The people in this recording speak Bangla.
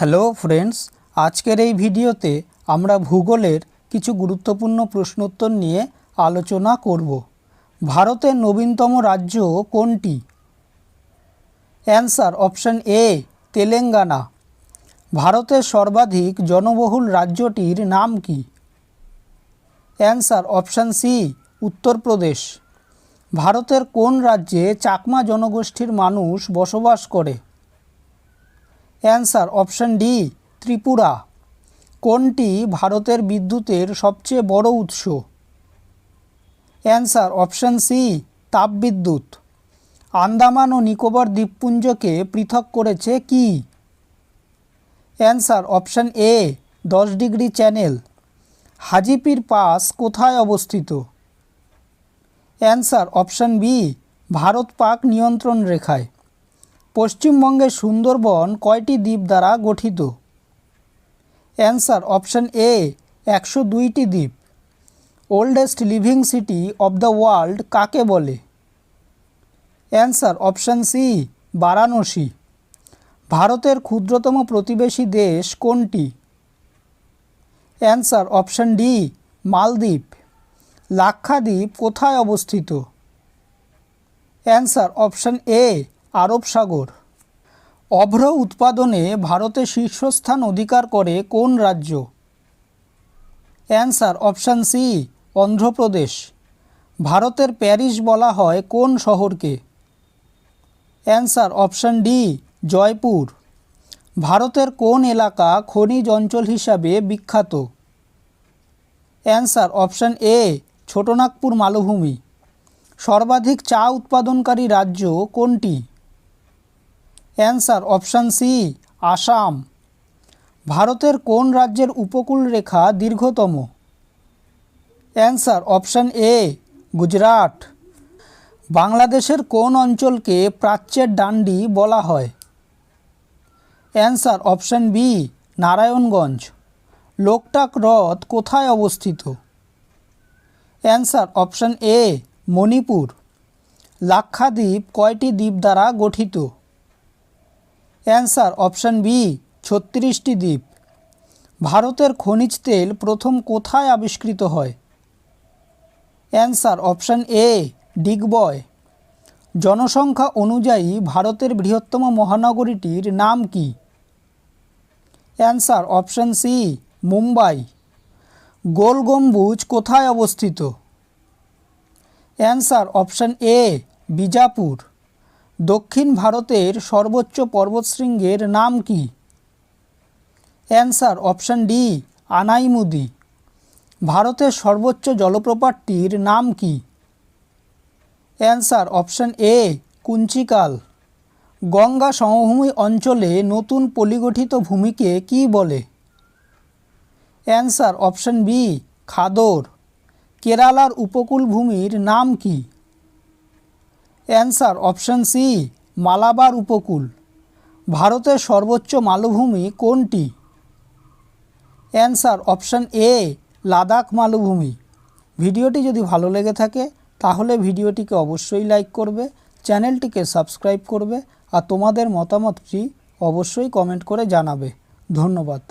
হ্যালো ফ্রেন্ডস, আজকের এই ভিডিওতে আমরা ভূগোলের কিছু গুরুত্বপূর্ণ প্রশ্নোত্তর নিয়ে আলোচনা করব। ভারতের নবীনতম রাজ্য কোনটি? Answer option A Telangana. ভারতের সর্বাধিক জনবহুল রাজ্যটির নাম কি? Answer option C Uttar Pradesh. ভারতের কোন রাজ্যে চাকমা জনগোষ্ঠীর মানুষ বসবাস করে? Answer option D Tripura. কোনটি ভারতের বিদ্যুতের সবচেয়ে বড় উৎস? অ্যান্সার অপশন সি তাপবিদ্যুৎ। আন্দামান ও নিকোবর দ্বীপপুঞ্জকে পৃথক করেছে কি? Answer option A 10 degree channel. Hajipir pass কোথায় অবস্থিত? Answer option B Bharat Pak নিয়ন্ত্রণ রেখায়। পশ্চিমবঙ্গের সুন্দরবন কয়টি দ্বীপ দ্বারা গঠিত? অ্যান্সার অপশন এ 102টি দ্বীপ। Oldest living city of the world কাকে বলে? Answer option C Varanasi. ভারতের ক্ষুদ্রতম প্রতিবেশী দেশ কোনটি? অ্যান্সার অপশন ডি মালদ্বীপ। লাক্ষাদ্বীপ কোথায় অবস্থিত? অ্যান্সার অপশন এ আরব সাগর। অভ্র উৎপাদনে ভারতে শীর্ষস্থান অধিকার করে কোন রাজ্য? Answer option C Andhra Pradesh. ভারতের প্যারিস বলা হয় কোন শহরকে? Answer option D Jaipur. ভারতের কোন এলাকা খনিজ অঞ্চল হিসাবে বিখ্যাত? অ্যান্সার অপশন এ ছোটনাগপুর মালভূমি। সর্বাধিক চা উৎপাদনকারী রাজ্য কোনটি? Answer option C Assam. ভারতের কোন রাজ্যের উপকূলরেখা দীর্ঘতম? Answer option A Gujarat. বাংলাদেশের কোন অঞ্চলকে প্রাচ্যের ডান্ডি বলা হয়? Answer option B Narayanganj. Loktak হ্রদ কোথায় অবস্থিত? Answer option A Manipur. Lakshadweep কয়টি দ্বীপ দ্বারা গঠিত? অ্যান্সার অপশন বি 36টি দ্বীপ। ভারতের খনিজ তেল প্রথম কোথায় আবিষ্কৃত হয়? Answer option A Digboi. জনসংখ্যা অনুযায়ী ভারতের বৃহত্তম মহানগরীটির নাম কি? Answer option C Mumbai. Gol Gumbaz কোথায় অবস্থিত? Answer option A Bijapur. দক্ষিণ ভারতের সর্বোচ্চ পর্বতশৃঙ্গের নাম কি? Answer option D Anaimudi. ভারতের সর্বোচ্চ জলপ্রপাতটির নাম কি? Answer option A Kunchikal. Ganga সমভূমি অঞ্চলে নতুন পলিগঠিত ভূমিকে কি বলে? Answer option B khadar. কেরালার উপকূল ভূমির নাম কি? অ্যান্সার অপশন সি মালাবার উপকূল। ভারতের সর্বোচ্চ মালভূমি কোনটি? অ্যান্সার অপশন এ লাদাখ মালভূমি। ভিডিওটি যদি ভালো লেগে থাকে তাহলে ভিডিওটিকে অবশ্যই লাইক করবে, চ্যানেলটিকে সাবস্ক্রাইব করবে আর তোমাদের মতামতটি অবশ্যই কমেন্ট করে জানাবে। ধন্যবাদ।